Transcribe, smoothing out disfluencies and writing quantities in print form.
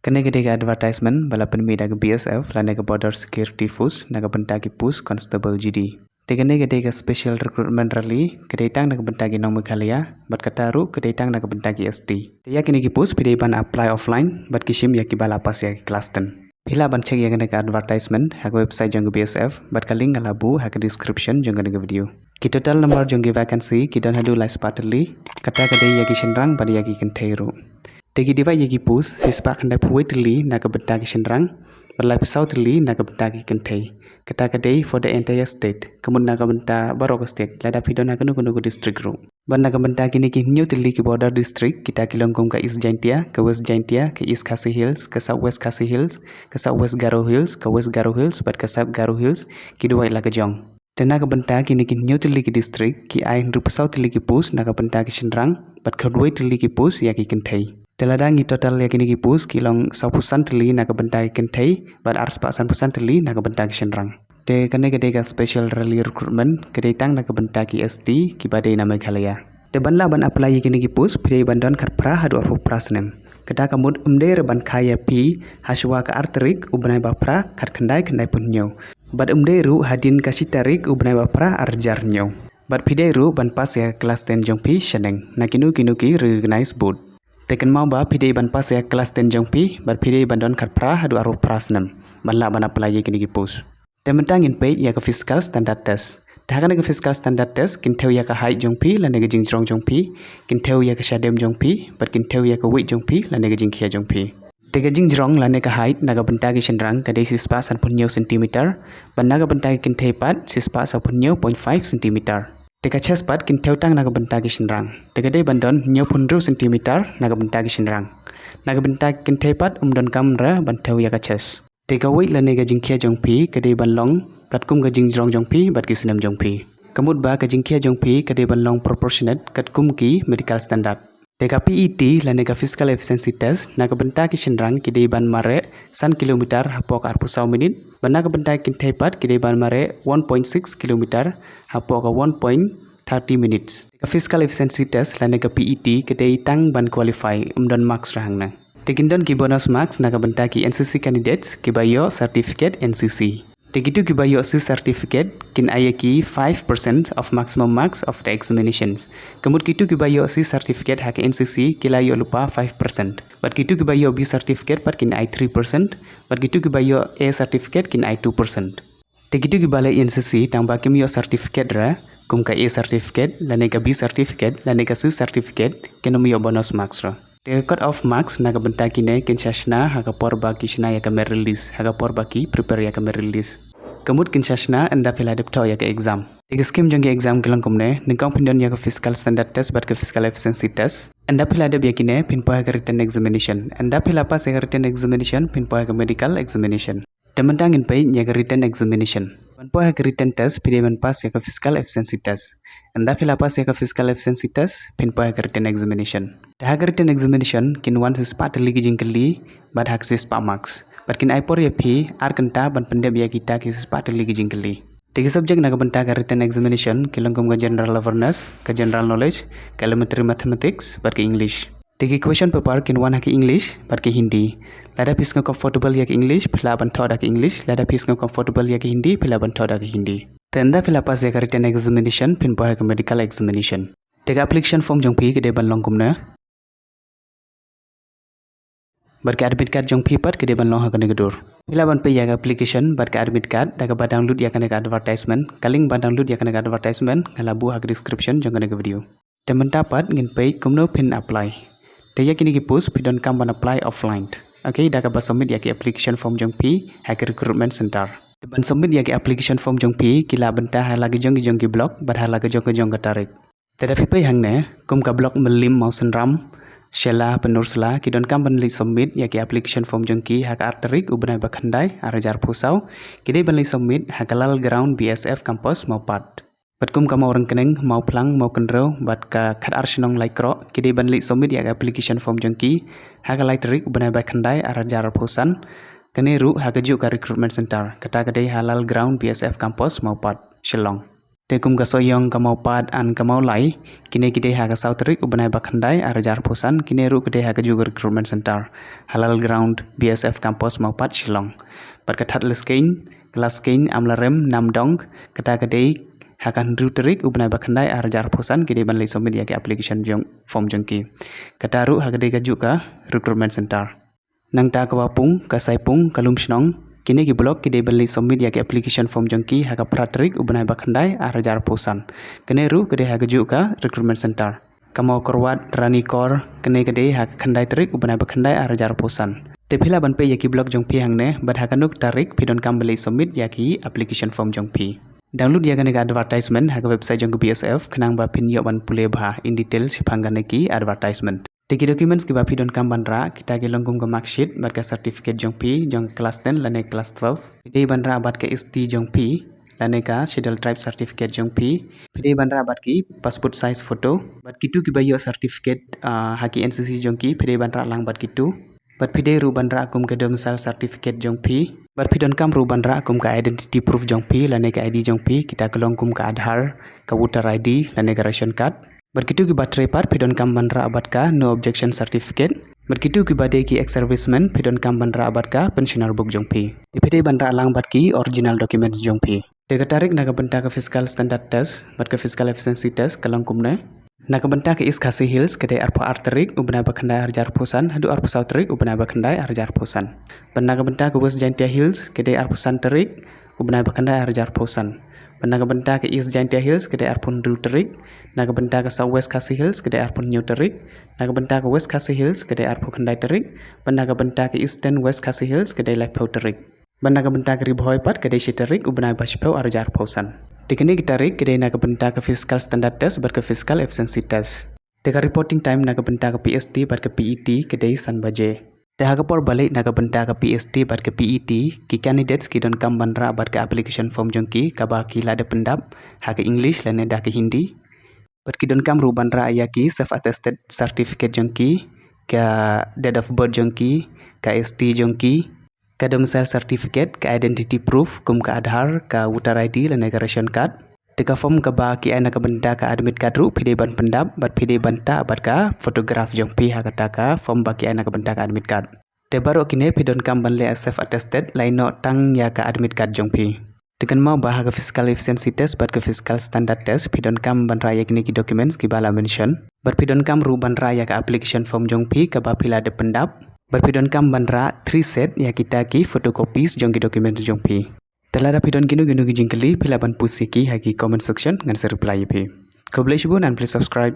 Kene gede ke advertisement bala penmida ke BSF lane ke border security force naga benta ke pus constable GD. Tegene gede ke special recruitment rally gede tang naga benta ke nong Meghalaya bat kataru gede tang naga benta ke ST. Teya kini ke pus pide ban apply offline bat kishim ya ki bala pas ya class 10. Pila ban cek ya kene ke advertisement ha website jong BSF bat ka link alabu ha ke description jong kene ke video. Ki total number jong ke vacancy ki dan hadu lais patali kata gede ya ki senrang bad ya ki kenteru. Tegi diva yagi pus sispak kandai puai terli naga benda ki senrang berlai pesau terli naga benda ki kentai kata kadai for the entire state kemun naga benda barok state lada pido naga nugu district ru ban naga benda kini ki new terli ki border district kita ki longkong ka east jaintia ke west jaintia ke east khasi hills ke south west khasi hills ke south west garo hills ke west garo hills bat ke south garo hills ki dua ila ke jong tenaga benda kini ki new terli ki district ki ain ru pesau terli ki pus naga benda ki senrang bat kedua terli ki pus ya ki kentai Teladang total yakini ki pus kilong 100% terli naga bentai kentai bat ars paksan pusan terli naga bentai senrang. Te kene gede ka special rally recruitment gede tang naga bentai ki ST ki badai na Meghalaya. Te banla ban apply yakini ki pus pide bandon kar pra hadu afu prasnem. Keda kamut umde ban kaya pi haswa ka arterik ubnai bapra kar kendai punnyo. Bat umde ru hadin ka sitarik ubnai bapra arjar nyo. Bat pide ru ban pas ya kelas 10 jong pi sheneng nakinu ki recognize board. Tekan mau ba pide ban pas ya kelas 10 jong pi bat pide bandon kat pra hadu aru prasnem banla ban apply kini ki pus tementangin Peit ya ke fiscal standard test dahakan ke fiscal standard test kin theu ya ke height jong pi lan jing jrong jong pi kin theu ya ke shadem jong pi bat kin theu ya ke weight jong pi lan jing khia jong pi tega jing jrong lan ke height naga benta ki senrang ka desi spa san punyo cm ban naga benta kin thei pat sispa sa punyo 0.5 cm Teka chest pat kin theu tang naga benta ki senrang. Teka dei bandon nyo punru centimeter naga benta ki senrang. Naga benta kin thei pat don kamra ban theu ya ka chest. Teka weight la nega jingkhia jong pi ka dei ban long kat kum ga jing jrong jong pi bat ki senem jong pi. Kamut ba ka jingkhia jong pi ka dei ban long proportionate kat kum ki medical standard. Teka PET la nega physical efficiency test naga benta ki senrang ki dei ban mare 1 kilometer hapok arpusau minit. Ban naga benta kin thei pat ki dei ban mare 1.6 kilometer hapok 1.30 minutes. Teka physical efficiency test la nega PET ki dei tang ban qualify don marks rahang na. Tekin don ki bonus marks naga benta ki NCC candidates ki bayo certificate NCC. Tegitu ki bayo si certificate kin iaki 5% of maximum marks of the examinations. Kemud kitu ki bayo si certificate hak NCC kilayo lupa 5%. But kitu ki bayo B certificate pat kin I 3%. But kitu ki bayo A certificate kin I 2%. Tegitu ki balai NCC tang ba kimyo certificate ra kum ka A certificate lane ka B certificate lane ka C certificate kinomyo bonus marks ra. The cut off marks naga benta kine kin shashna haga por baki shna ya kamer release haga por baki prepare ya kamer release kamut kin shashna anda pila depto ya ka exam tig scheme jong exam kilang kumne ningkong pindon ya ka fiscal standard test bat ka fiscal efficiency test anda pila de yakine pin po ka written examination anda pila pas ya written examination pin po ka medical examination tementangin Peit ya ka written examination pan po ka written test pide man pas ya ka fiscal efficiency test anda pila pas ya ka fiscal efficiency test pin po ka written examination Hak written examination kin wan sispa terli ki jingkeli bad hak sispa marks. Bad kin aipor ya pi ar kenta ban pendep ya kita ki sispa terli ki jingkeli. Tiga subjek naga benta ka written examination kilongkum ka general awareness, ka general knowledge, ka elementary mathematics, bad ki English. Tiga question paper kin wan hak English, bad ki Hindi. Lada pis nga comfortable ya ki English, pila ban thoda ki English, lada pis nga comfortable ya ki Hindi, pila ban thoda ki Hindi. Tenda pila pas ya ka written examination pin po ka medical examination. Tiga application form jong pi ke de ban longkum na. Barka admit card jong pipat ke deban long hakane gedur. Pila ban pe ya application barka admit card daga ba download ya kana advertisement kaling ba download ya kana advertisement ngalabu hak description jong kana video. Temen dapat ngin pe kumno pin apply. Te ya kini ki post pidon kam ban apply offline. Okay daga ba submit ya ki application form jong pi hak recruitment center. Ban submit ya ki application form jong pi kila benta halagi jong ki blog bar halagi jong ka tarik. Tetapi pe hang ne kum ka blog melim mau senram Shela penursla ki don kam banli submit ya ki application form jongki hak arterik ubnai bakhandai arajar pusau ki dei banli submit hakalal ground BSF campus mau pat bat kum kam orang keneng mau plang mau kenro bat ka khat arsinong laikro ki dei banli submit ya ki application form jongki hakal arterik ubnai bakhandai arajar pusan kene ru hakaju ka recruitment center kata kadai halal ground BSF campus mau pat Shillong Tekum gasoyong kamau pad an kamau lai kine gede ha gasau terik ubnai bakhandai arajar posan kine ru gede ha juga recruitment center halal ground BSF campus mau pad Shillong berkatat leskein kelas kein amlarem namdong kata gede hakan ru terik ubnai bakhandai arajar posan gede ban lai submit ya ke application jong form jongki kata ru ha gede juga recruitment center nang ta kawapung kasaipung kalum shnong kini ki blog ki debeli submit ya ke application form jongki haka pratrik ubnai bakhandai arajar posan kene ru gede ha gaju ka recruitment center kamau korwat rani kor kene gede ha khandai trik ubnai bakhandai arajar posan tepila banpe ya ki blog jongpi hangne bad hakanuk tarik pidon kambeli submit ya ki application form jongpi download ya gane advertisement haka website jong BSF kenang ba pin yo ban pule bha in detail shaphang gane ki advertisement Tiki documents ki bapi don kambanra kita ke longgum ke marksheet bat ke certificate jong pi jong class 10 lane class 12 pidei banra bat ke ST jong pi lane ka schedule tribe certificate jong pi pidei banra bat ki passport size photo bat kitu ki bayo certificate haki NCC jong ki pidei banra lang bat kitu bat pidei ru banra akum ke domicile certificate jong pi bat pidon kam ru banra akum ka identity proof jong pi lane ka ID jong pi kita ke longgum ka Aadhaar ka voter ID lane ka ration card Berkitu ki baterai part pidon kam bandra abad ka no objection certificate. Berkitu ki badai ki ex serviceman pidon kam bandra abad ka pensioner book jongpi. Dipede bandra alang bat ki original documents jongpi. Tega tarik naga benta ke fiscal standard test, bat ke fiscal efficiency test kalang kumne. Naga benta ke is kasi hills kedai arpo arterik ubna bakhandai arjar posan hadu arpo sautrik ubna bakhandai arjar posan. Naga benta ke west jantia hills kedai arpo santerik ubna bakhandai arjar posan. Naga benta ke East Jantia Hills kedai arpun Ru terik, naga benta ke South West Khasi Hills kedai arpun New terik, naga benta ke West Khasi Hills kedai arpun Khandai terik, naga benta ke Eastern West Khasi Hills kedai Laipau terik, naga benta ke Ribohoi pat kedai Shiterik ubnai Bashpau arjar posan. Tikini gitarik kedai naga benta ke Fiscal Standard Test ber ke Fiscal Efficiency Test. Teka reporting time naga benta ke PST ber ke PET kedai San Baje. Tehaga por balik naga benta ke PST bat ke PET ki candidates ki don kam bandra bat ke application form jongki kaba ki lada pendap ha ke English lane dah ke Hindi bat ki don kam ru bandra iaki self attested certificate jongki ka date of birth jongki ka ST jongki ka domicile certificate ka identity proof kum ka Aadhaar ka voter ID lane ka ration card Teka form ka ba ki ana ka benda ka admit card ru pide ban pendap bat pide banta bat ka photograph jong pi ha kata ka form ba ki ana ka benda ka admit card te baru kine pidon kam ban le self attested laino tang ya ka admit card jong pi tekan mau bah ka fiscal efficiency test bat ka fiscal standard test pidon kam ban raya kini ki documents ki bala mention bat pidon kam ru ban raya ka application form jong pi ka ba pila de pendap bat pidon kam ban ra 3 set ya kita ki photocopies jong ki documents jong pi Telah pidon ginu jingkeli pilaban pusiki hagi comment section ngan reply pi. Khuborlaitkam and please subscribe.